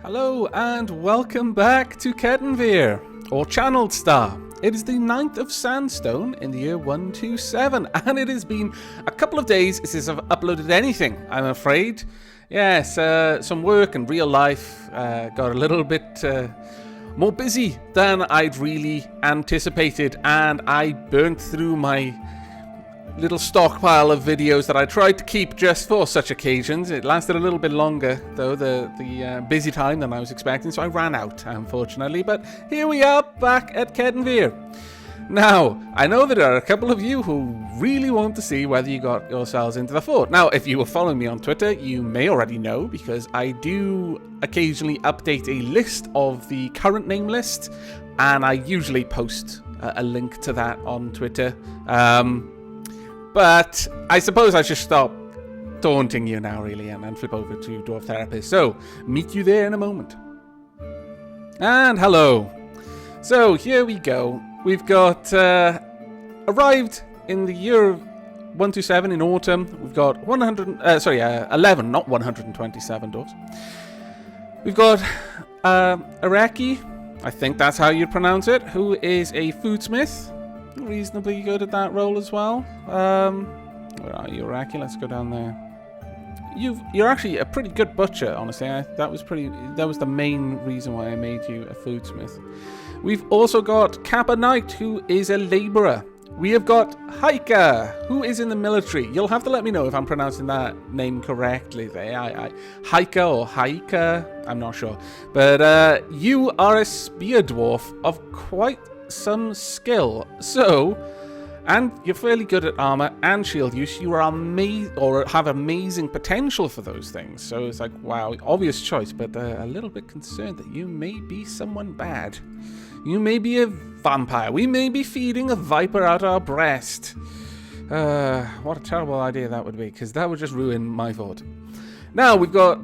Hello and welcome back to Cattenvîr, or Channeled Star. It is the 9th of Sandstone in the year 127, and it has been a couple of days since I've uploaded anything, I'm afraid. Yes, some work and real life got a little bit more busy than I'd really anticipated, and I burnt through my little stockpile of videos that I tried to keep just for such occasions. It lasted a little bit longer, though, the busy time than I was expecting, so I ran out, unfortunately. But here we are, back at Cattenvîr. Now, I know that there are a couple of you who really want to see whether you got yourselves into the fort. Now, if you were following me on Twitter, you may already know, because I do occasionally update a list of the current name list, and I usually post a link to that on Twitter. But I suppose I should stop taunting you now, really, and flip over to Dwarf Therapist. So, meet you there in a moment. And hello. So, here we go. We've got arrived in the year of 127 in autumn. We've got 11, not 127 dwarves. We've got Aavak, I think that's how you pronounce it, who is a foodsmith. Reasonably good at that role as well. Where are you, Aavak? Let's go down there. You're actually a pretty good butcher, honestly. That was the main reason why I made you a foodsmith. We've also got Kappa Knight, who is a labourer. We have got Hiker, who is in the military. You'll have to let me know if I'm pronouncing that name correctly there. Hiker or Hiker, I'm not sure. But you are a spear dwarf of quite some skill. So, and you're fairly good at armor and shield use. You are have amazing potential for those things. So it's like, wow, obvious choice, but a little bit concerned that you may be someone bad. You may be a vampire. We may be feeding a viper out our breast. What a terrible idea that would be, because that would just ruin my fort. Now we've got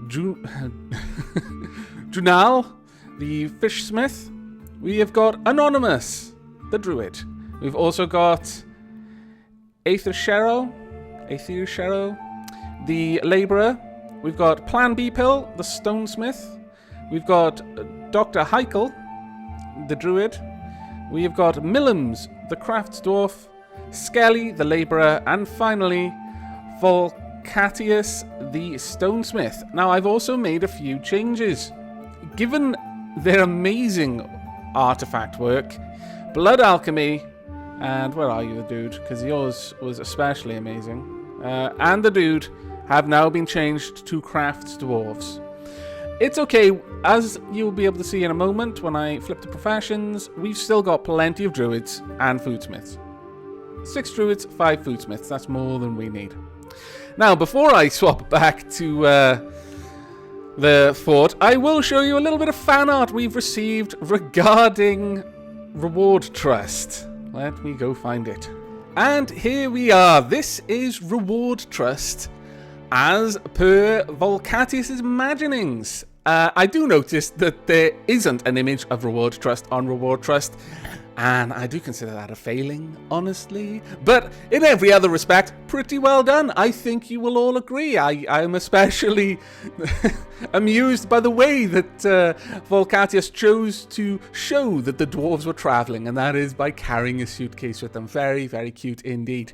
Junal, the fish smith. We have got Anonymous, the druid. We've also got Aether Shero, the labourer. We've got Plan B Pill, the stonesmith. We've got Dr. Heikel, the druid. We have got Millams, the crafts dwarf. Skelly, the labourer. And finally, Volcatius, the stonesmith. Now, I've also made a few changes. Given their amazing artifact work, blood alchemy, and where are you, the dude? Because yours was especially amazing. And the dude have now been changed to crafts dwarves. It's okay, as you'll be able to see in a moment when I flip to professions, we've still got plenty of druids and foodsmiths. 6 druids, 5 foodsmiths, that's more than we need. Now, before I swap back to the fort, I will show you a little bit of fan art we've received regarding Reward Trust. Let me go find it. And here we are. This is Reward Trust as per Volcatius' imaginings. I do notice that there isn't an image of Reward Trust on Reward Trust, and I do consider that a failing, honestly. But in every other respect, pretty well done. I think you will all agree. I am especially amused by the way that Volcatius chose to show that the dwarves were traveling, and that is by carrying a suitcase with them. Very, very cute indeed.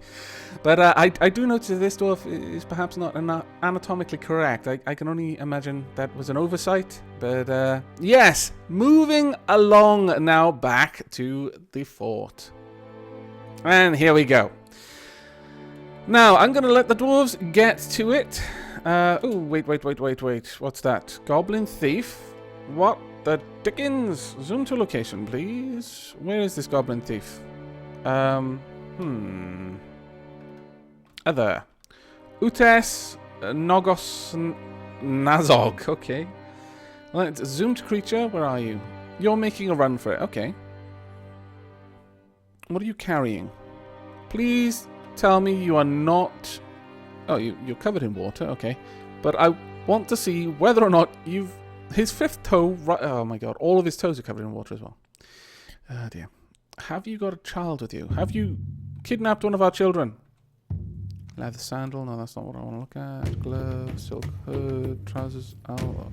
But I do notice that this dwarf is perhaps not anatomically correct. I can only imagine that was an oversight. But yes, moving along now back to the fort. And here we go. Now, I'm going to let the dwarves get to it. Oh, wait. What's that? Goblin Thief? What the dickens? Zoom to location, please. Where is this Goblin Thief? Other. Utes Nogos Nazog. Okay. Let's zoom to creature. Where are you? You're making a run for it. Okay. What are you carrying? Please tell me you are not... Oh, you're covered in water. Okay. But I want to see whether or not you've... His 5th toe... Oh my god. All of his toes are covered in water as well. Oh dear. Have you got a child with you? Have you kidnapped one of our children? Leather sandal. No, that's not what I want to look at. Glove, silk hood, trousers. Oh,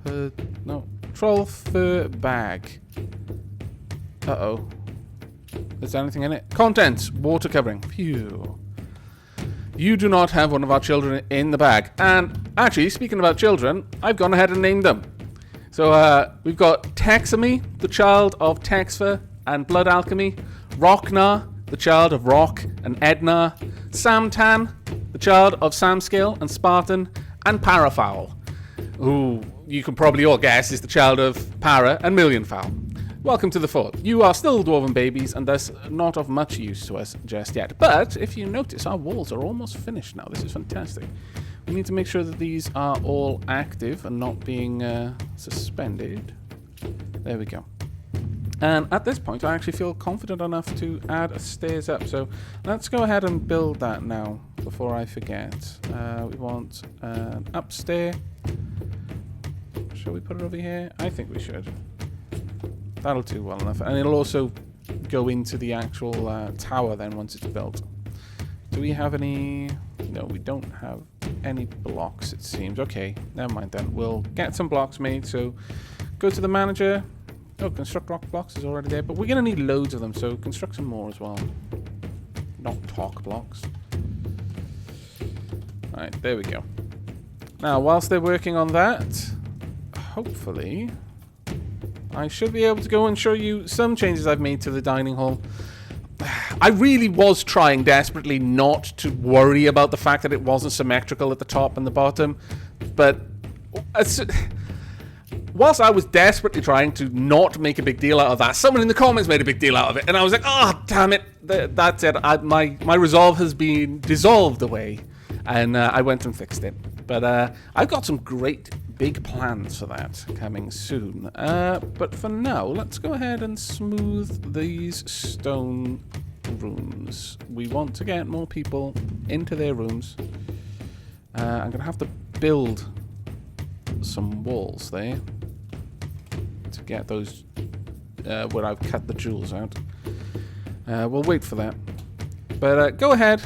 hood. No. Troll fur bag. Uh-oh. Is there anything in it? Contents. Water covering. Phew. You do not have one of our children in the bag. And actually, speaking about children, I've gone ahead and named them. So we've got Texamy, the child of Texfer and Blood Alchemy. Rocknar, the child of Rock and Ednar. Samtan, the child of Samscale and Spartan. And Parafowl, who you can probably all guess is the child of Para and Millionfowl. Welcome to the fort. You are still dwarven babies and thus not of much use to us just yet. But if you notice, our walls are almost finished now. This is fantastic. We need to make sure that these are all active and not being suspended. There we go. And at this point, I actually feel confident enough to add a stairs up. So let's go ahead and build that now before I forget. We want an upstairs. Shall we put it over here? I think we should. That'll do well enough. And it'll also go into the actual tower then once it's built. Do we have any... No, we don't have any blocks, it seems. Okay, never mind then. We'll get some blocks made. So go to the manager. Oh, construct rock blocks is already there. But we're going to need loads of them, so construct some more as well. Not talk blocks. Alright, there we go. Now, whilst they're working on that, hopefully... I should be able to go and show you some changes I've made to the dining hall. I really was trying desperately not to worry about the fact that it wasn't symmetrical at the top and the bottom. But whilst I was desperately trying to not make a big deal out of that, someone in the comments made a big deal out of it. And I was like, oh, damn it. That's it. My resolve has been dissolved away. And I went and fixed it. But I've got some great big plans for that coming soon. But for now, let's go ahead and smooth these stone rooms. We want to get more people into their rooms. I'm going to have to build some walls there to get those where I've cut the jewels out. We'll wait for that. But go ahead,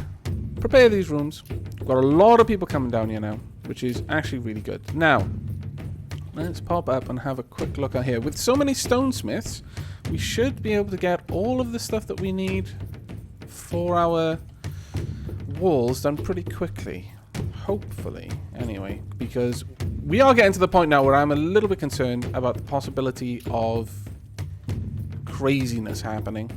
prepare these rooms. We've got a lot of people coming down here now, which is actually really good. Now, let's pop up and have a quick look out here. With so many stonesmiths, we should be able to get all of the stuff that we need for our walls done pretty quickly. Hopefully, anyway, because we are getting to the point now where I'm a little bit concerned about the possibility of craziness happening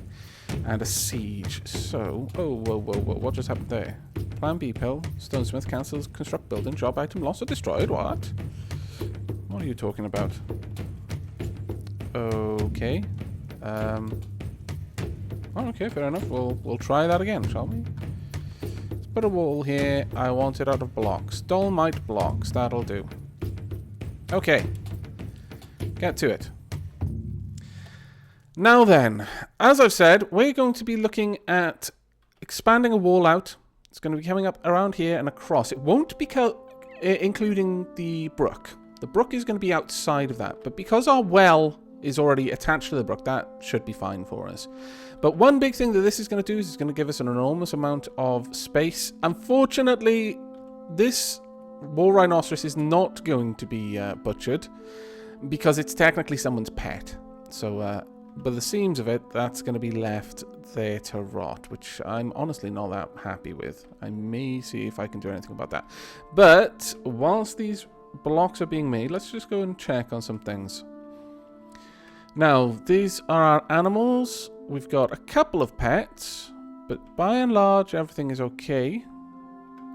and a siege. So, oh, whoa, what just happened there? Plan B pill, stonesmith cancels, construct building, job item lost or destroyed, what? What are you talking about? Okay. Okay, fair enough. We'll try that again, shall we? Let's put a wall here. I want it out of blocks. Dolomite blocks, that'll do. Okay. Get to it. Now then, as I've said, we're going to be looking at expanding a wall out. It's going to be coming up around here and across. It won't be including the brook. The brook is going to be outside of that. But because our well is already attached to the brook, that should be fine for us. But one big thing that this is going to do is it's going to give us an enormous amount of space. Unfortunately, this war rhinoceros is not going to be butchered because it's technically someone's pet. So, by the seams of it, that's going to be left there to rot, which I'm honestly not that happy with. I may see if I can do anything about that. But whilst these blocks are being made, let's just go and check on some things. Now, these are our animals. We've got a couple of pets, but by and large, everything is okay.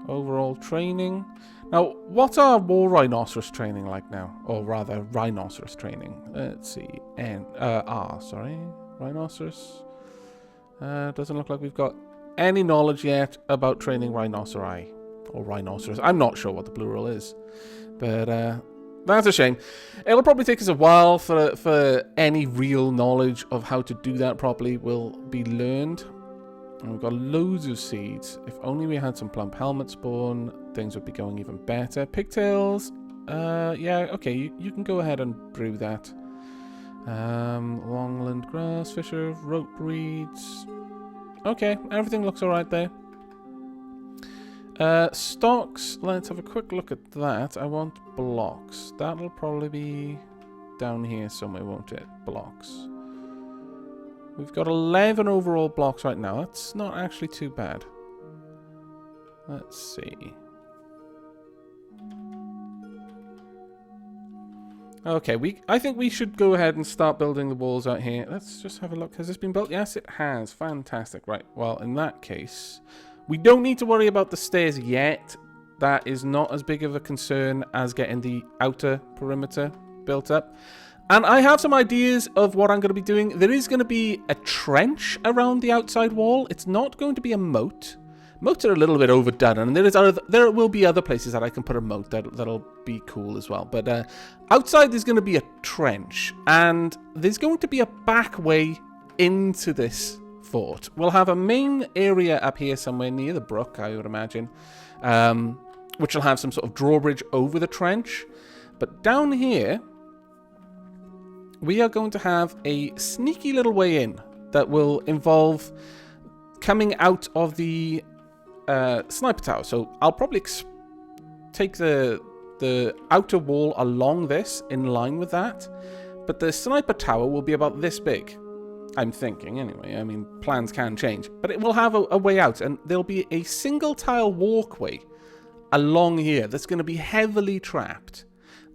Overall training. Now, what's our war rhinoceros training like now? Or rather, rhinoceros training. Let's see. Sorry. Rhinoceros. Doesn't look like we've got any knowledge yet about training rhinoceri. Or rhinoceros. I'm not sure what the plural is. But, that's a shame. It'll probably take us a while for any real knowledge of how to do that properly will be learned. And we've got loads of seeds. If only we had some plump helmet spawn, things would be going even better. Pigtails. Yeah, okay, you can go ahead and brew that. Longland grass, fisher, rope reeds. Okay, everything looks alright there. Stocks, let's have a quick look at that. I want blocks. That'll probably be down here somewhere, won't it? Blocks. We've got 11 overall blocks right now. That's not actually too bad. Let's see. Okay, I think we should go ahead and start building the walls out here. Let's just have a look. Has this been built? Yes, it has. Fantastic. Right, well, in that case, we don't need to worry about the stairs yet. That is not as big of a concern as getting the outer perimeter built up. And I have some ideas of what I'm going to be doing. There is going to be a trench around the outside wall. It's not going to be a moat. Moats are a little bit overdone, and there will be other places that I can put a moat that'll be cool as well. But outside there's going to be a trench, and there's going to be a back way into this fort. We'll have a main area up here somewhere near the brook, I would imagine, which will have some sort of drawbridge over the trench. But down here, we are going to have a sneaky little way in that will involve coming out of the sniper tower. So I'll probably take the outer wall along this in line with that, but the sniper tower will be about this big, I'm thinking anyway. I mean, plans can change, but it will have a way out, and there'll be a single tile walkway along here that's going to be heavily trapped.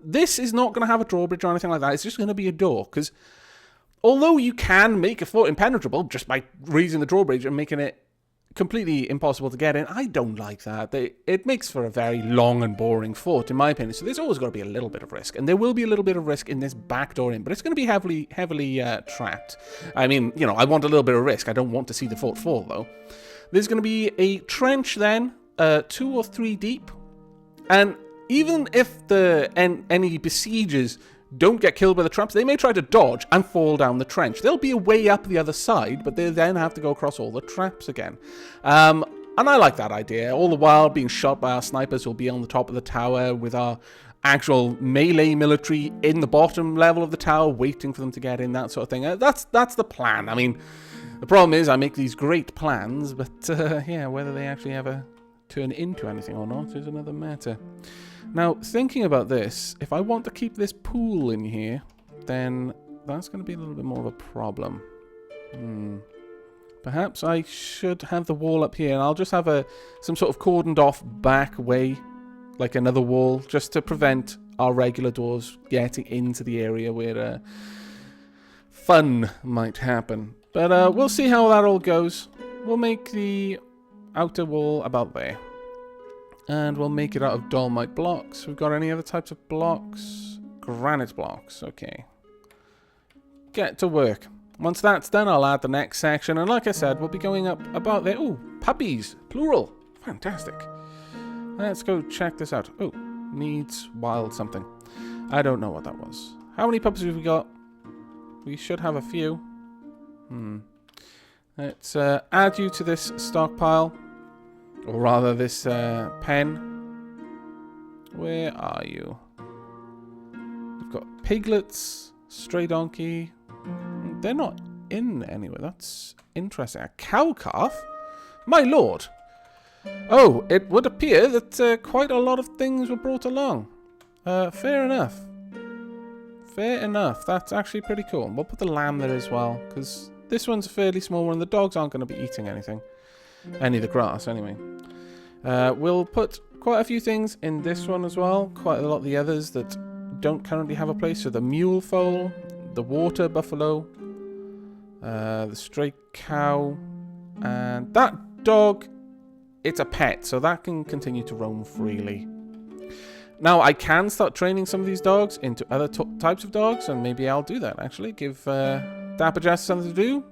This is not going to have a drawbridge or anything like that. It's just going to be a door, because although you can make a fort impenetrable just by raising the drawbridge and making it completely impossible to get in, I don't like that. It makes for a very long and boring fort, in my opinion. So there's always got to be a little bit of risk, and there will be a little bit of risk in this back door in, but it's going to be heavily trapped. I mean, you know, I want a little bit of risk. I don't want to see the fort fall, though. There's going to be a trench then, 2 or 3 deep, and even if any besiegers don't get killed by the traps, they may try to dodge and fall down the trench. There'll be a way up the other side, but they then have to go across all the traps again. And I like that idea. All the while being shot by our snipers will be on the top of the tower with our actual melee military in the bottom level of the tower, waiting for them to get in, that sort of thing. That's the plan. I mean, the problem is I make these great plans, but yeah, whether they actually ever turn into anything or not is another matter. Now, thinking about this, if I want to keep this pool in here, then that's going to be a little bit more of a problem. Perhaps I should have the wall up here, and I'll just have some sort of cordoned off back way, like another wall, just to prevent our regular doors getting into the area where fun might happen. But we'll see how that all goes. We'll make the outer wall about there. And we'll make it out of dolomite blocks. We've got any other types of blocks? Granite blocks. Okay. Get to work. Once that's done, I'll add the next section. And like I said, we'll be going up about there. Ooh, puppies. Plural. Fantastic. Let's go check this out. Oh, needs wild something. I don't know what that was. How many puppies have we got? We should have a few. Let's add you to this stockpile. Or rather, this pen. Where are you? We've got piglets, stray donkey. They're not in anywhere. That's interesting. A cow calf? My lord! Oh, it would appear that quite a lot of things were brought along. Fair enough. Fair enough. That's actually pretty cool. We'll put the lamb there as well, because this one's a fairly small one. The dogs aren't going to be eating anything. Any of the grass, anyway. We'll put quite a few things in this one as well. Quite a lot of the others that don't currently have a place. So the mule foal, the water buffalo, the stray cow, and that dog, it's a pet, so that can continue to roam freely. Now, I can start training some of these dogs into other types of dogs, and maybe I'll do that, actually. Give Dapper Jess something to do.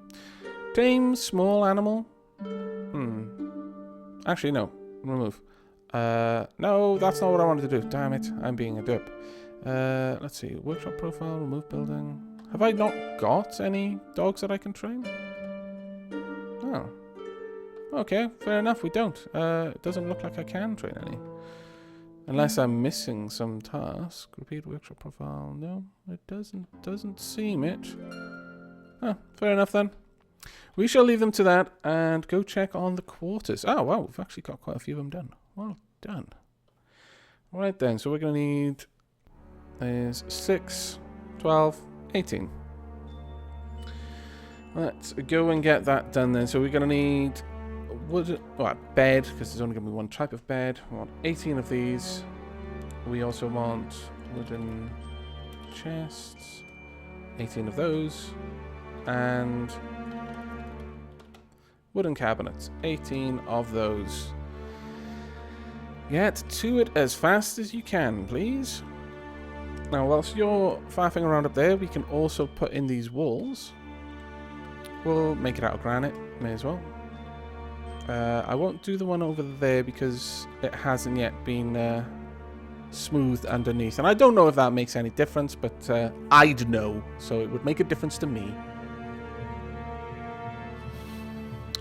Tame, small animal. Actually, no. Remove. No, that's not what I wanted to do. Damn it. I'm being a derp. Let's see. Workshop profile, remove building. Have I not got any dogs that I can train? Oh. Okay, fair enough. We don't. It doesn't look like I can train any. Unless I'm missing some task. Repeat workshop profile. No, it doesn't seem it. Oh, fair enough then. We shall leave them to that and go check on the quarters. Oh, wow, we've actually got quite a few of them done. Well done. Right then, so we're going to need... There's 6, 12, 18. Let's go and get that done then. So we're going to need wood, a bed, because there's only going to be one type of bed. We want 18 of these. We also want wooden chests, 18 of those, and wooden cabinets, 18 of those. Get to it as fast as you can, please. Now, whilst you're faffing around up there, we can also put in these walls. We'll make it out of granite, may as well. I won't do the one over there because it hasn't yet been smoothed underneath. And I don't know if that makes any difference, but I'd know, so it would make a difference to me.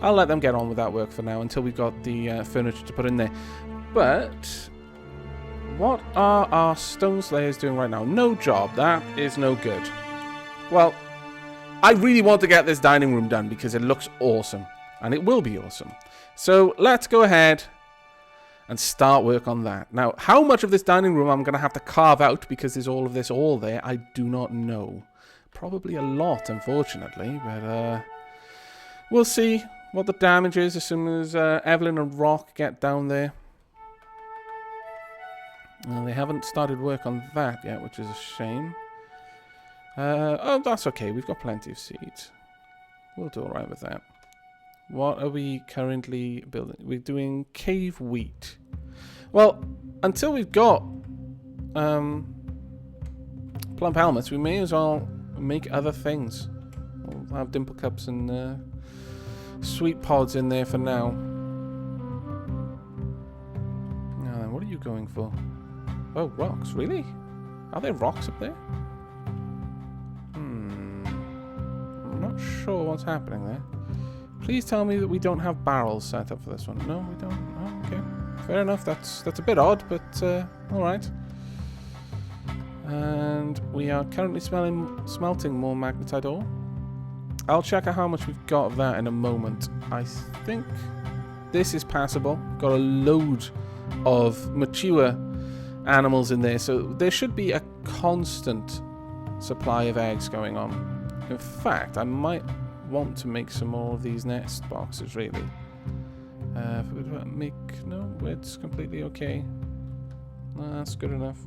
I'll let them get on with that work for now until we've got the furniture to put in there. But what are our stone slayers doing right now? No job. That is no good. Well, I really want to get this dining room done because it looks awesome. And it will be awesome. So let's go ahead and start work on that. Now, how much of this dining room I'm going to have to carve out because there's all of this all there, I do not know. Probably a lot, unfortunately. But we'll see what the damage is as soon as Evelyn and Rock get down there. Well, they haven't started work on that yet, which is a shame. Oh, that's okay. We've got plenty of seeds. We'll do alright with that. What are we currently building? We're doing cave wheat. Well, until we've got plump helmets, we may as well make other things. We'll have dimple cups and sweet pods in there for now. Now then, what are you going for? Oh, rocks, really? Are there rocks up there? I'm not sure what's happening there. Please tell me that we don't have barrels set up for this one. No, we don't. Oh, okay. Fair enough. That's a bit odd, but alright. And we are currently smelting more magnetite ore. I'll check out how much we've got of that in a moment. I think this is passable. Got a load of mature animals in there, so there should be a constant supply of eggs going on. In fact, I might want to make some more of these nest boxes, really. No, it's completely okay. No, that's good enough.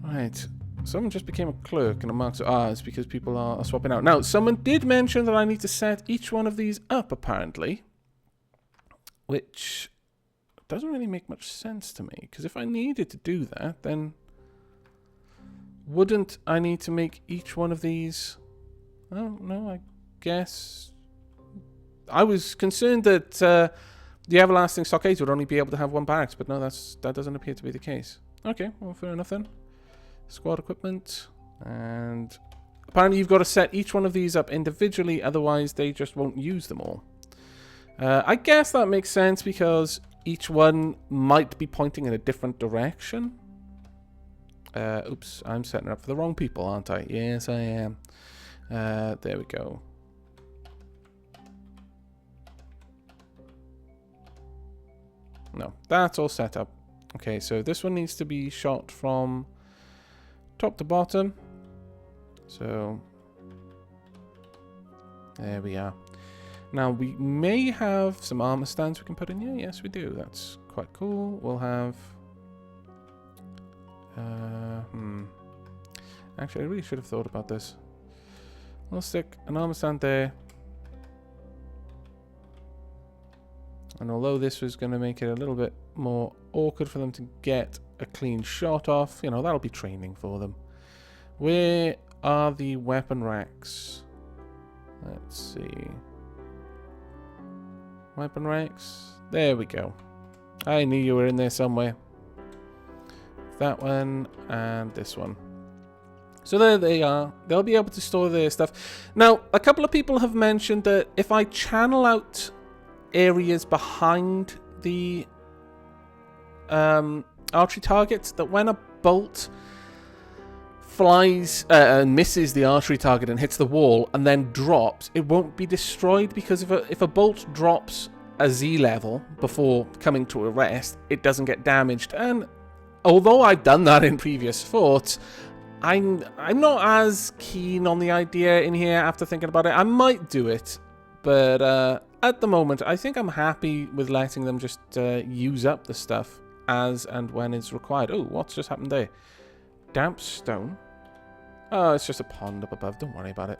Right, someone just became a clerk and a mark. It's because people are swapping out. Now, someone did mention that I need to set each one of these up, apparently, which doesn't really make much sense to me, because if I needed to do that, then wouldn't I need to make each one of these? Oh, no, I guess I was concerned that the everlasting stockades would only be able to have one barracks, but no, that doesn't appear to be the case. Okay, well, fair enough then. Squad equipment, and apparently you've got to set each one of these up individually, otherwise they just won't use them all. I guess that makes sense because each one might be pointing in a different direction. Oops, I'm setting up for the wrong people, aren't I? Yes, I am. There we go. No, that's all set up. Okay, so this one needs to be shot from top to bottom. So there we are. Now we may have some armor stands we can put in here. Yes, we do. That's quite cool. We'll have actually, I really should have thought about this. We'll stick an armor stand there. And although this was going to make it a little bit more awkward for them to get a clean shot off, you know, that'll be training for them. Where are the weapon racks? Let's see. Weapon racks. There we go. I knew you were in there somewhere. That one and this one. So there they are. They'll be able to store their stuff. Now, a couple of people have mentioned that if I channel out areas behind the archery targets, that when a bolt flies and misses the archery target and hits the wall and then drops, it won't be destroyed, because if a bolt drops a Z level before coming to a rest, it doesn't get damaged. And although I've done that in previous forts, I'm not as keen on the idea in here after thinking about it. I might do it, but at the moment, I think I'm happy with letting them just use up the stuff as and when it's required. Oh, what's just happened there? Damp stone. Oh, it's just a pond up above. Don't worry about it.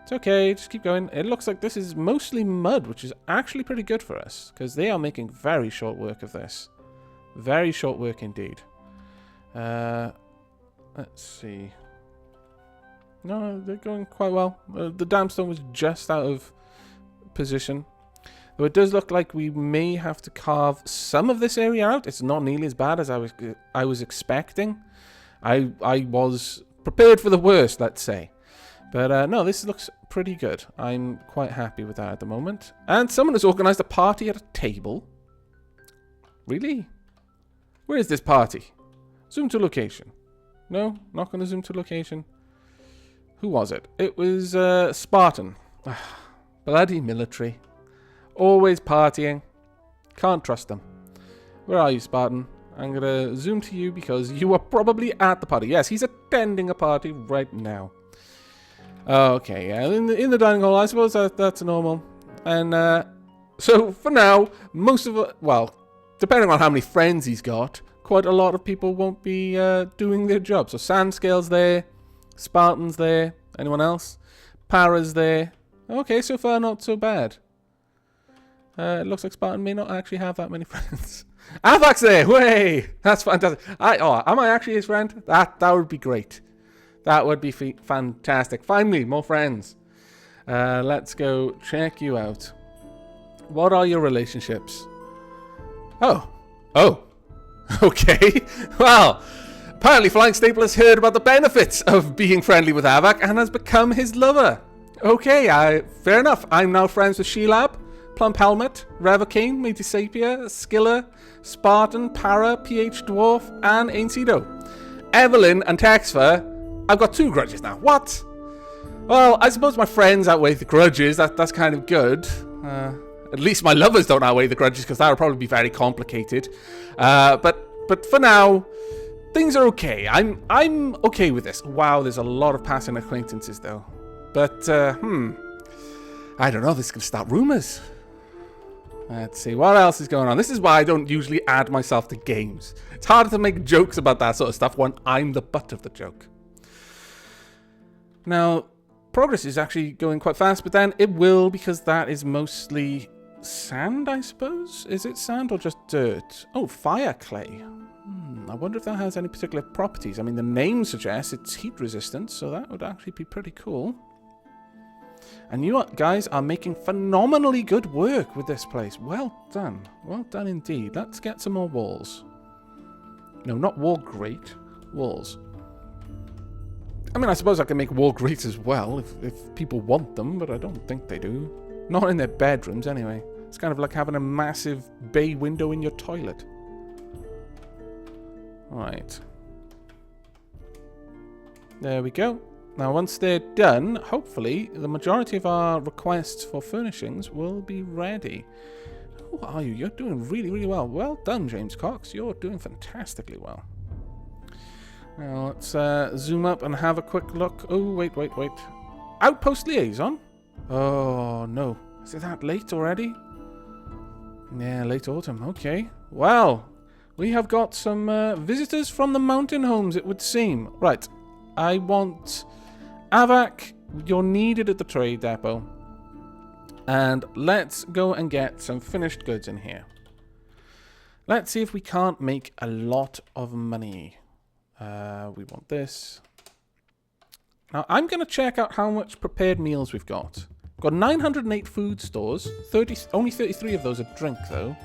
It's okay. Just keep going. It looks like this is mostly mud, which is actually pretty good for us, because they are making very short work of this. Very short work indeed. Let's see. No, they're going quite well. The damp stone was just out of position. Though it does look like we may have to carve some of this area out. It's not nearly as bad as I was expecting. I was prepared for the worst, let's say. But no, this looks pretty good. I'm quite happy with that at the moment. And someone has organised a party at a table. Really? Where is this party? Zoom to location. No, not going to zoom to location. Who was it? It was Spartan. Bloody military. Always partying. Can't trust them. Where are you, Spartan? I'm going to zoom to you because you are probably at the party. Yes, he's attending a party right now. Okay, yeah, in the dining hall, I suppose that's normal. And so for now, most of it, well, depending on how many friends he's got, quite a lot of people won't be doing their job. So Sandscale's there, Spartan's there, anyone else? Para's there. Okay, so far not so bad. It looks like Spartan may not actually have that many friends. Aavak's there! Way! That's fantastic. Am I actually his friend? That would be great. That would be fantastic. Finally, more friends. Let's go check you out. What are your relationships? Oh. Okay. Well, apparently Flying Staple has heard about the benefits of being friendly with Aavak and has become his lover. Okay, fair enough. I'm now friends with Sheelab, Plump Helmet, Revocane, Metisapia, Skiller, Spartan, Para, PH Dwarf, and Ainsido. Evelyn and Texfer, I've got 2 grudges now. What? Well, I suppose my friends outweigh the grudges. That's kind of good. At least my lovers don't outweigh the grudges, because that would probably be very complicated. But for now, things are okay. I'm okay with this. Wow, there's a lot of passing acquaintances though. But I don't know. This is gonna start rumors. Let's see what else is going on. This is why I don't usually add myself to games. It's harder to make jokes about that sort of stuff when I'm the butt of the joke. Now, progress is actually going quite fast, but then it will, because that is mostly sand, I suppose? Is it sand or just dirt? Oh, fire clay. I wonder if that has any particular properties. I mean, the name suggests it's heat resistant, so that would actually be pretty cool. And you guys are making phenomenally good work with this place. Well done. Well done indeed. Let's get some more walls. No, not wall grate. Walls. I mean, I suppose I can make wall grates as well if people want them, but I don't think they do. Not in their bedrooms, anyway. It's kind of like having a massive bay window in your toilet. Right. There we go. Now, once they're done, hopefully, the majority of our requests for furnishings will be ready. Who are you? You're doing really, really well. Well done, James Cox. You're doing fantastically well. Now, let's zoom up and have a quick look. Oh, wait. Outpost liaison? Oh, no. Is it that late already? Yeah, late autumn. Okay. Well, we have got some visitors from the mountain homes, it would seem. Right. I want Aavak. You're needed at the trade depot. And let's go and get some finished goods in here. Let's see if we can't make a lot of money. We want this. Now, I'm going to check out how much prepared meals we've got. We've got 908 food stores. Only 33 of those are drink, though.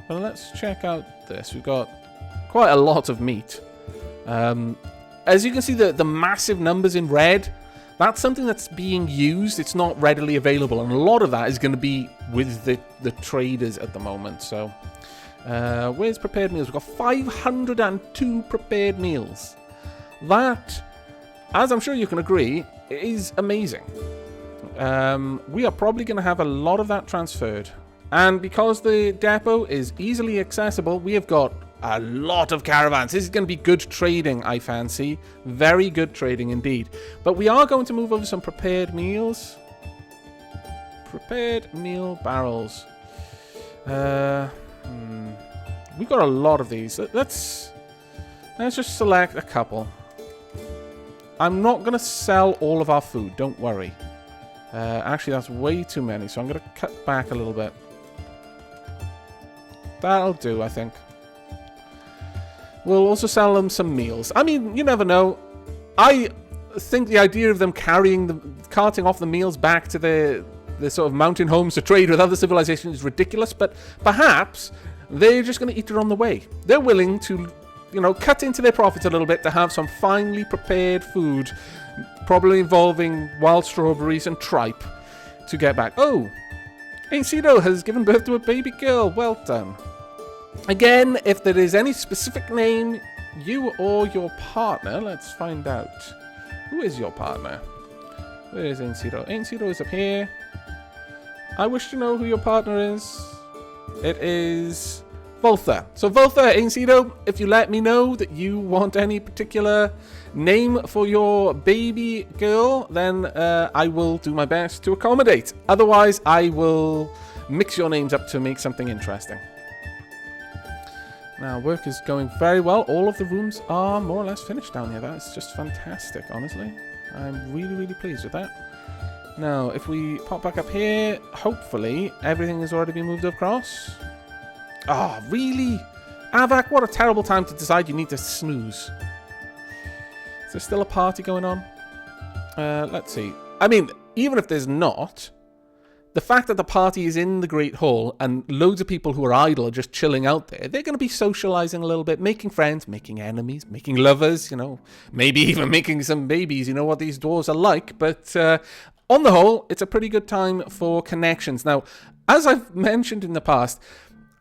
But let's check out this. We've got quite a lot of meat. As you can see, the massive numbers in red, that's something that's being used. It's not readily available. And a lot of that is going to be with the traders at the moment. So, where's prepared meals? We've got 502 prepared meals. That, as I'm sure you can agree, is amazing. We are probably going to have a lot of that transferred. And because the depot is easily accessible, we have got a lot of caravans. This is going to be good trading, I fancy. Very good trading indeed. But we are going to move over some prepared meals. Prepared meal barrels. We've got a lot of these. Let's just select a couple. I'm not going to sell all of our food, don't worry. Actually, that's way too many, so I'm going to cut back a little bit. That'll do, I think. We'll also sell them some meals. I mean, you never know. I think the idea of them carting off the meals back to the sort of mountain homes to trade with other civilizations is ridiculous, but perhaps they're just going to eat it on the way. They're willing to, you know, cut into their profits a little bit to have some finely prepared food, probably involving wild strawberries and tripe, to get back. Oh, Aincito has given birth to a baby girl. Well done. Again, if there is any specific name, you or your partner, let's find out. Who is your partner? Where is Aincito? Aincito is up here. I wish to know who your partner is. It is Voltha. So Voltha, Aincito, if you let me know that you want any particular name for your baby girl, then I will do my best to accommodate. Otherwise, I will mix your names up to make something interesting. Now, work is going very well. All of the rooms are more or less finished down here. That's just fantastic, honestly. I'm really, really pleased with that. Now, if we pop back up here, hopefully everything has already been moved across. Oh, really? Aavak, what a terrible time to decide you need to snooze. Is there still a party going on? Let's see. I mean, even if there's not, the fact that the party is in the Great Hall and loads of people who are idle are just chilling out there, they're going to be socializing a little bit, making friends, making enemies, making lovers, you know, maybe even making some babies. You know what these dwarves are like. But on the whole, it's a pretty good time for connections. Now, as I've mentioned in the past,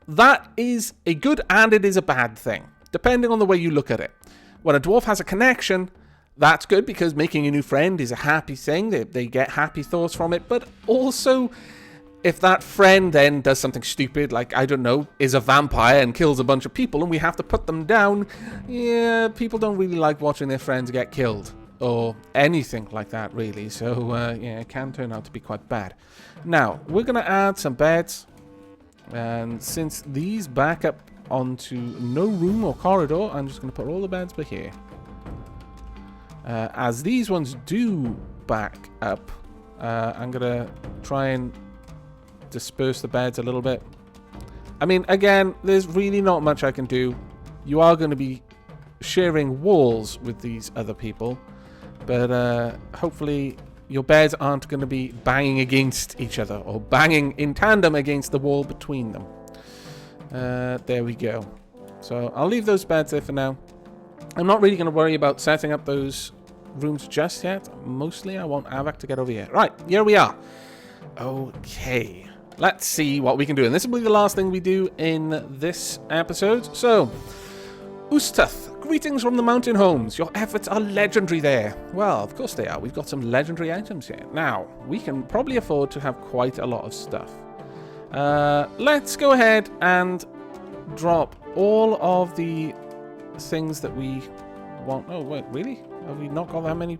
that is a good and it is a bad thing, depending on the way you look at it. When a dwarf has a connection, that's good because making a new friend is a happy thing. They get happy thoughts from it. But also, if that friend then does something stupid, like, I don't know, is a vampire and kills a bunch of people and we have to put them down, yeah, people don't really like watching their friends get killed. Or anything like that, really. So, yeah, it can turn out to be quite bad. Now, we're going to add some beds. And since these back up onto no room or corridor, I'm just going to put all the beds by here. As these ones do back up, I'm going to try and disperse the beds a little bit. I mean, again, there's really not much I can do. You are going to be sharing walls with these other people. But hopefully your beds aren't going to be banging against each other or banging in tandem against the wall between them. There we go. So I'll leave those beds there for now. I'm not really going to worry about setting up those rooms just yet. Mostly I want Aavak to get over here. Right, here we are. Okay, let's see what we can do. And this will be the last thing we do in this episode. So, Ustath, greetings from the mountain homes. Your efforts are legendary there. Well, of course they are. We've got some legendary items here. Now, we can probably afford to have quite a lot of stuff. Let's go ahead and drop all of the things that we want. Oh, wait, really? Have we not got that many?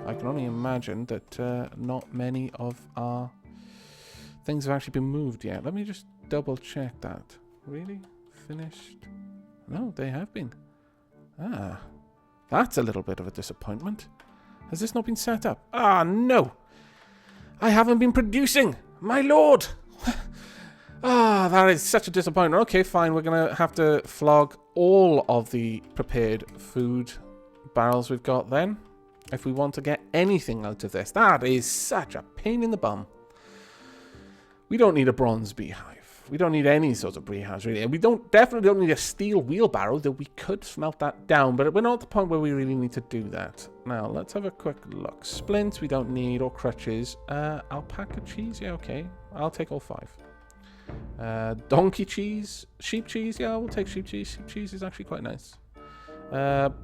I can only imagine that not many of our things have actually been moved yet. Let me just double check that. Really? Finished? No, they have been. Ah, that's a little bit of a disappointment. Has this not been set up? Ah, no! I haven't been producing! My lord! Ah, that is such a disappointment. Okay, fine. We're going to have to flog all of the prepared food barrels we've got then, if we want to get anything out of this. That is such a pain in the bum. We don't need a bronze beehive. We don't need any sort of beehives, really. And we definitely don't need a steel wheelbarrow, though we could smelt that down. But we're not at the point where we really need to do that. Now, let's have a quick look. Splints we don't need, or crutches. Alpaca cheese? Yeah, okay. I'll take all 5. Donkey cheese? Sheep cheese? Yeah, we'll take sheep cheese. Sheep cheese is actually quite nice.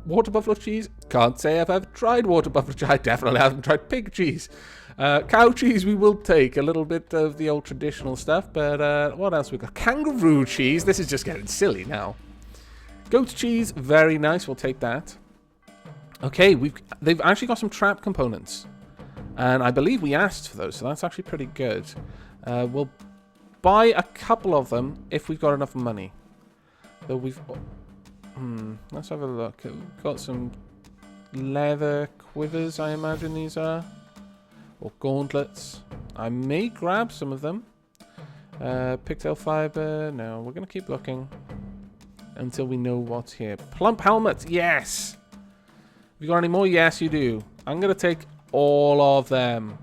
Water buffalo cheese. Can't say I've ever tried water buffalo cheese. I definitely haven't tried pig cheese. Cow cheese we will take. A little bit of the old traditional stuff. But what else we got? Kangaroo cheese. This is just getting silly now. Goat cheese. Very nice. We'll take that. Okay, they've actually got some trap components. And I believe we asked for those. So that's actually pretty good. We'll buy a couple of them if we've got enough money. Though we've... let's have a look. We've got some leather quivers, I imagine these are. Or gauntlets. I may grab some of them. Pigtail fiber. No, we're going to keep looking until we know what's here. Plump helmet. Yes! Have you got any more? Yes, you do. I'm going to take all of them.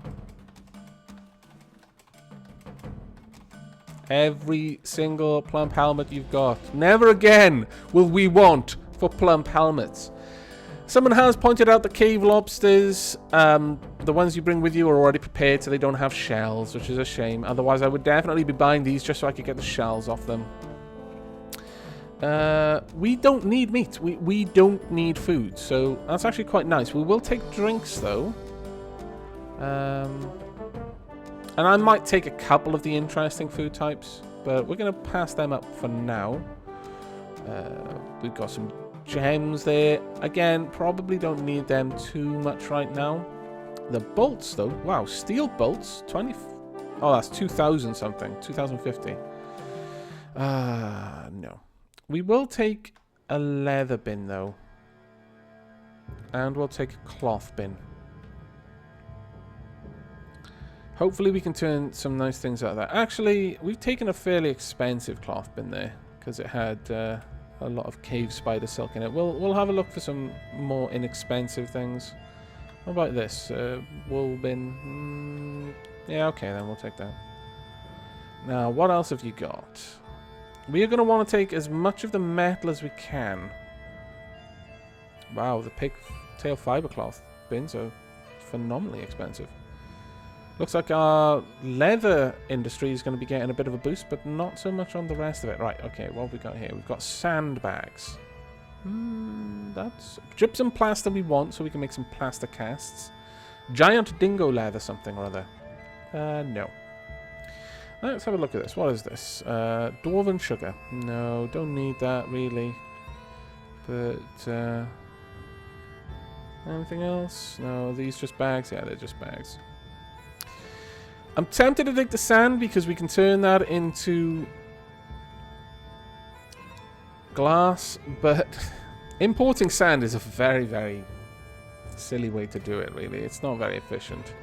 Every single plump helmet you've got. Never again will we want for plump helmets. Someone has pointed out the cave lobsters, the ones you bring with you are already prepared so they don't have shells, which is a shame. Otherwise, I would definitely be buying these just so I could get the shells off them. We don't need meat. We don't need food, so that's actually quite nice. We will take drinks, though. And I might take a couple of the interesting food types, but we're going to pass them up for now. We've got some gems there. Again, probably don't need them too much right now. The bolts, though. Wow, steel bolts. 20... Oh, that's 2,000 something. 2,050. No. We will take a leather bin, though. And we'll take a cloth bin. Hopefully we can turn some nice things out of that. Actually, we've taken a fairly expensive cloth bin there because it had a lot of cave spider silk in it. We'll have a look for some more inexpensive things. What about this? Wool bin. Yeah, okay, then we'll take that. Now, what else have you got? We are going to want to take as much of the metal as we can. Wow, the pigtail fiber cloth bins are phenomenally expensive. Looks like our leather industry is going to be getting a bit of a boost, but not so much on the rest of it. Right, okay, what have we got here? We've got sandbags. That's gypsum plaster we want, so we can make some plaster casts. Giant dingo leather something or other. No. Let's have a look at this. What is this? Dwarven sugar. No, don't need that, really. But, anything else? No, these just bags? Yeah, they're just bags. I'm tempted to take the sand because we can turn that into glass, but importing sand is a very, very silly way to do it, really. It's not very efficient.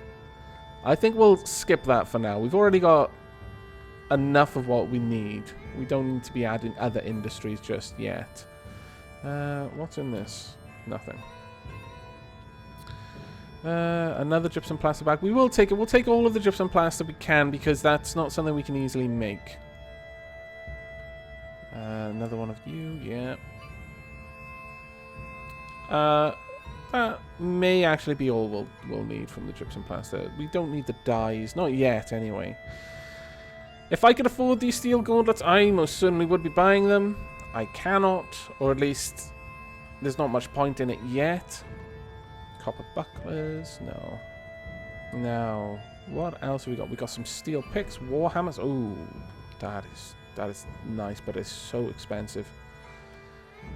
I think we'll skip that for now. We've already got enough of what we need. We don't need to be adding other industries just yet. What's in this? Nothing. Another gypsum plaster bag. We will take it. We'll take all of the gypsum plaster we can because that's not something we can easily make. Another one of you. Yeah. That may actually be all we'll need from the gypsum plaster. We don't need the dyes. Not yet, anyway. If I could afford these steel gauntlets, I most certainly would be buying them. I cannot, or at least there's not much point in it yet. Copper bucklers, no. Now, what else have we got? We got some steel picks, war hammers. Oh, that is nice, but it's so expensive.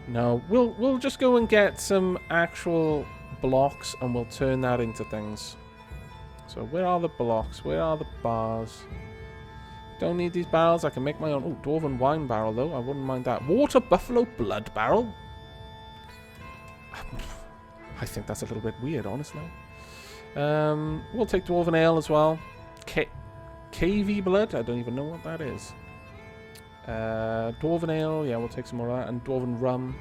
No, we'll just go and get some actual blocks, and we'll turn that into things. So where are the blocks? Where are the bars? Don't need these barrels. I can make my own. Oh, dwarven wine barrel though. I wouldn't mind that. Water buffalo blood barrel. I think that's a little bit weird, honestly. We'll take dwarven ale as well. KV blood? I don't even know what that is. Dwarven ale, yeah, we'll take some more of that. And dwarven rum.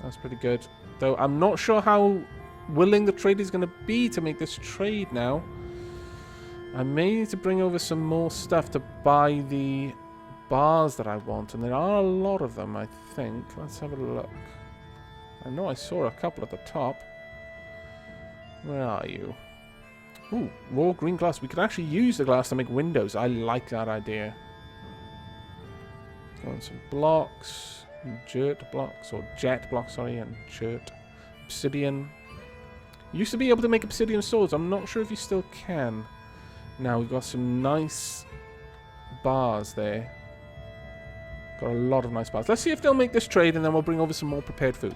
That's pretty good. Though I'm not sure how willing the trade is going to be to make this trade now. I may need to bring over some more stuff to buy the bars that I want. And there are a lot of them, I think. Let's have a look. I know I saw a couple at the top. Where are you? Ooh, raw green glass. We could actually use the glass to make windows. I like that idea. Got some blocks. Jert blocks, or jet blocks, sorry, and jert. Obsidian. You used to be able to make obsidian swords. I'm not sure if you still can. Now, we've got some nice bars there. Got a lot of nice bars. Let's see if they'll make this trade, and then we'll bring over some more prepared food.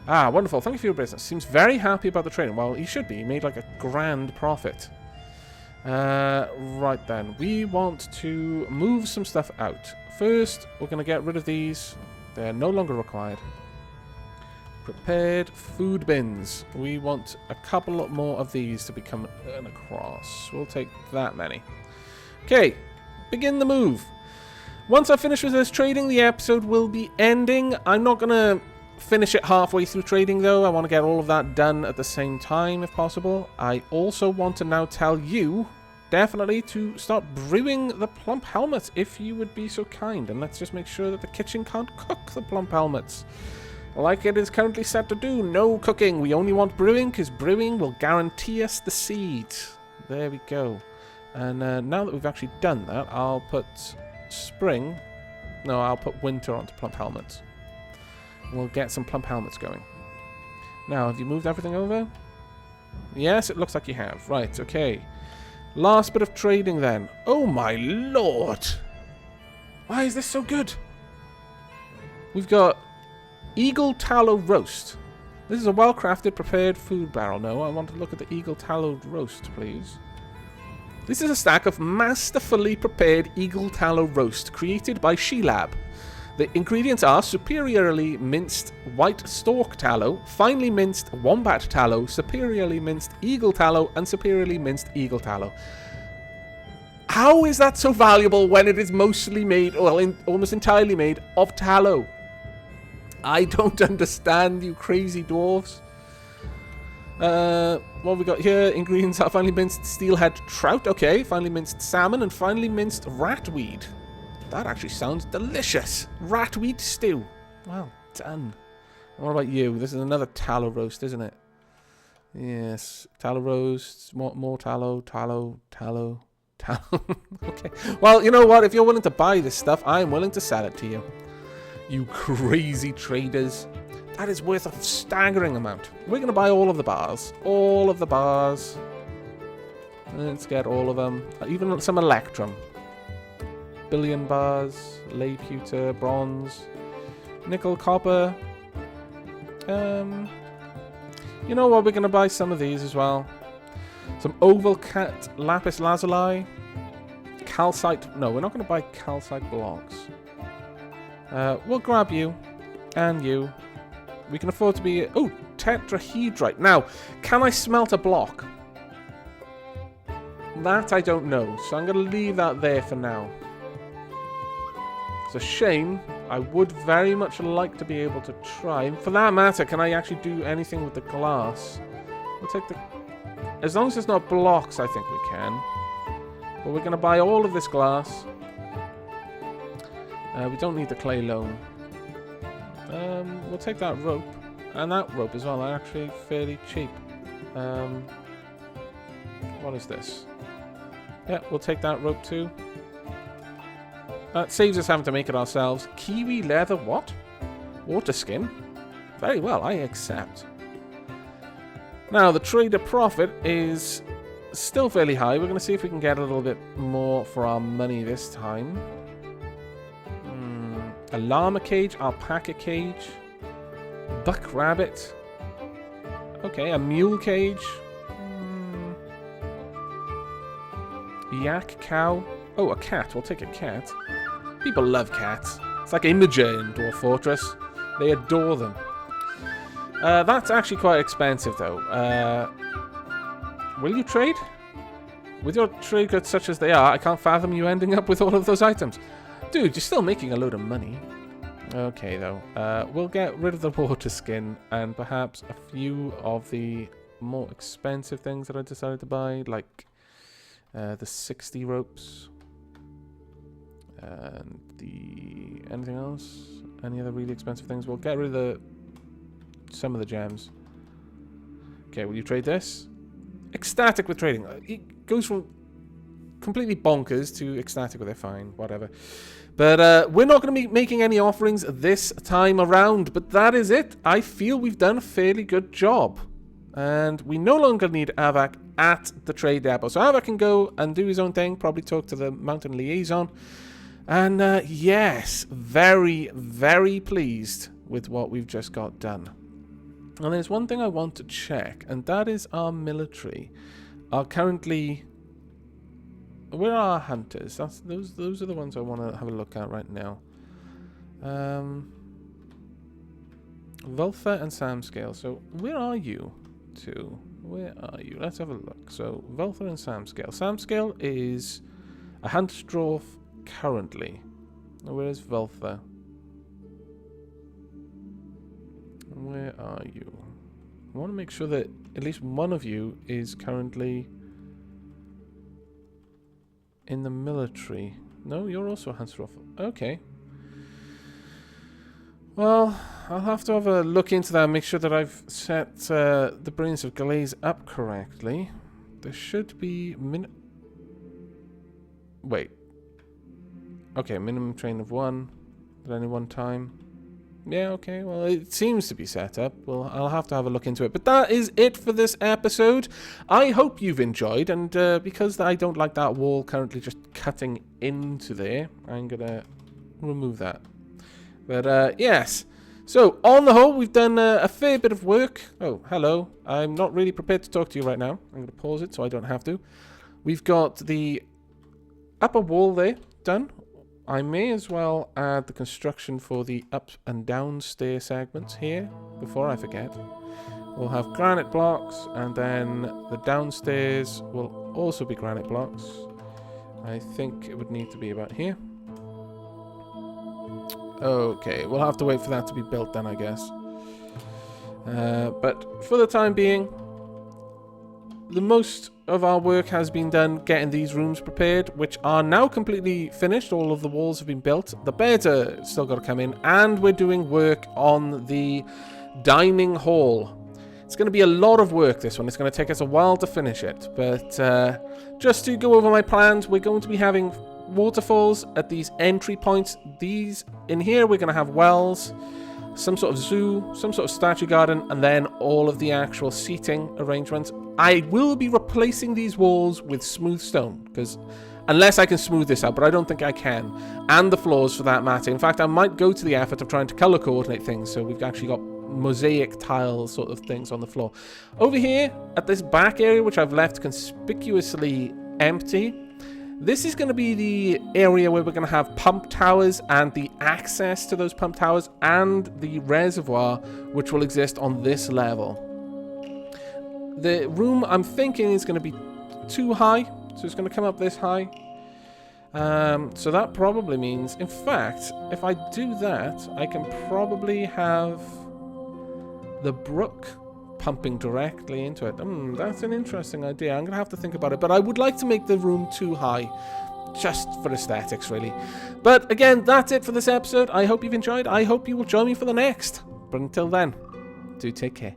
Ah, wonderful. Thank you for your business. Seems very happy about the trading. Well, he should be. He made like a grand profit. Right then. We want to move some stuff out. First, we're going to get rid of these. They're no longer required. Prepared food bins. We want a couple more of these to become across. We'll take that many. Okay, begin the move. Once I finish with this trading, the episode will be ending. I'm not going to finish it halfway through trading, though. I want to get all of that done at the same time, if possible. I also want to now tell you, definitely, to start brewing the plump helmets, if you would be so kind. And let's just make sure that the kitchen can't cook the plump helmets. Like it is currently set to do. No cooking. We only want brewing, because brewing will guarantee us the seed. There we go. And now that we've actually done that, I'll put spring. No, I'll put winter onto plump helmets. We'll get some plump helmets going. Now, have you moved everything over? Yes, it looks like you have. Right, okay. Last bit of trading then. Oh my lord! Why is this so good? We've got Eagle Tallow Roast. This is a well-crafted, prepared food barrel. No, I want to look at the Eagle Tallow Roast, please. This is a stack of masterfully prepared Eagle Tallow Roast created by She-Lab. The ingredients are superiorly minced white stork tallow, finely minced wombat tallow, superiorly minced eagle tallow, and superiorly minced eagle tallow. How is that so valuable when it is mostly made, well, almost entirely made, of tallow? I don't understand, you crazy dwarves. What have we got here? Ingredients are finely minced steelhead trout, okay, finely minced salmon, and finely minced ratweed. That actually sounds delicious. Ratweed stew. Well done. What about you? This is another tallow roast, isn't it? Yes. Tallow roast. More tallow. Okay. Well, you know what? If you're willing to buy this stuff, I'm willing to sell it to you. You crazy traders. That is worth a staggering amount. We're going to buy all of the bars. All of the bars. Let's get all of them. Even some electrum. Billion bars, lay pewter, bronze, nickel, copper. You know what? We're going to buy some of these as well. Some oval cat lapis lazuli, calcite. No, we're not going to buy calcite blocks. We'll grab you and you. We can afford to be. Oh, tetrahedrite. Now, can I smelt a block? That I don't know, so I'm going to leave that there for now. It's a shame. I would very much like to be able to try. For that matter, can I actually do anything with the glass? We'll take the... As long as it's not blocks, I think we can. But we're going to buy all of this glass. We don't need the clay loam. We'll take that rope. And that rope as well. They're actually fairly cheap. What is this? Yeah, we'll take that rope too. That saves us having to make it ourselves. Kiwi leather, what? Water skin? Very well, I accept. Now, the trader profit is still fairly high. We're going to see if we can get a little bit more for our money this time. A llama cage, alpaca cage, buck rabbit. Okay, a mule cage. Yak cow. Oh, a cat. We'll take a cat. People love cats. It's like Imager in Dwarf Fortress. They adore them. That's actually quite expensive, though. Will you trade? With your trade goods such as they are, I can't fathom you ending up with all of those items. Dude, you're still making a load of money. Okay, though. We'll get rid of the water skin and perhaps a few of the more expensive things that I decided to buy, like the 60 ropes. And the... anything else? Any other really expensive things? We'll get rid of some of the gems. Okay, will you trade this? Ecstatic with trading. It goes from completely bonkers to ecstatic with it. Fine, whatever. But we're not going to be making any offerings this time around. But that is it. I feel we've done a fairly good job. And we no longer need Aavak at the trade depot. So Aavak can go and do his own thing. Probably talk to the mountain liaison. And yes, very, very pleased with what we've just got done. And there's one thing I want to check. And that is our military are currently... Where are our hunters? Those are the ones I want to have a look at right now. Vulfa and Samscale. So where are you two? Where are you? Let's have a look. So Vulfa and Samscale. Samscale is a hunter's dwarf currently. Where is Vulfa? Where are you? I want to make sure that at least one of you is currently in the military. No, you're also a hunter's dwarf. Okay. Well, I'll have to have a look into that and make sure that I've set the Brilliance of Glaze up correctly. There should be Wait. Okay, minimum train of 1 at any one time. Yeah, okay, well, it seems to be set up. Well, I'll have to have a look into it. But that is it for this episode. I hope you've enjoyed, and because I don't like that wall currently just cutting into there, I'm going to remove that. But, yes. So, on the whole, we've done a fair bit of work. Oh, hello. I'm not really prepared to talk to you right now. I'm going to pause it so I don't have to. We've got the upper wall there done. I may as well add the construction for the up and down stair segments here before I forget. We'll have granite blocks, and then the downstairs will also be granite blocks. I think it would need to be about here. Okay, we'll have to wait for that to be built then, I guess. But for the time being, the most of our work has been done getting these rooms prepared, which are now completely finished. All of the walls have been built. The beds are still got to come in, and we're doing work on the dining hall. It's going to be a lot of work, this one. It's going to take us a while to finish it. But just to go over my plans, we're going to be having waterfalls at these entry points. These in here, we're going to have wells, some sort of zoo, some sort of statue garden, and then all of the actual seating arrangements. I will be replacing these walls with smooth stone, because unless I can smooth this out, but I don't think I can, and the floors for that matter. In fact, I might go to the effort of trying to color coordinate things, so we've actually got mosaic tile sort of things on the floor. Over here, at this back area, which I've left conspicuously empty, this is going to be the area where we're going to have pump towers and the access to those pump towers and the reservoir, which will exist on this level. The room, I'm thinking, is going to be too high, so it's going to come up this high. So that probably means, in fact, if I do that, I can probably have the brook pumping directly into it. That's an interesting idea. I'm going to have to think about it. But I would like to make the room too high, just for aesthetics, really. But again, that's it for this episode. I hope you've enjoyed. I hope you will join me for the next. But until then, do take care.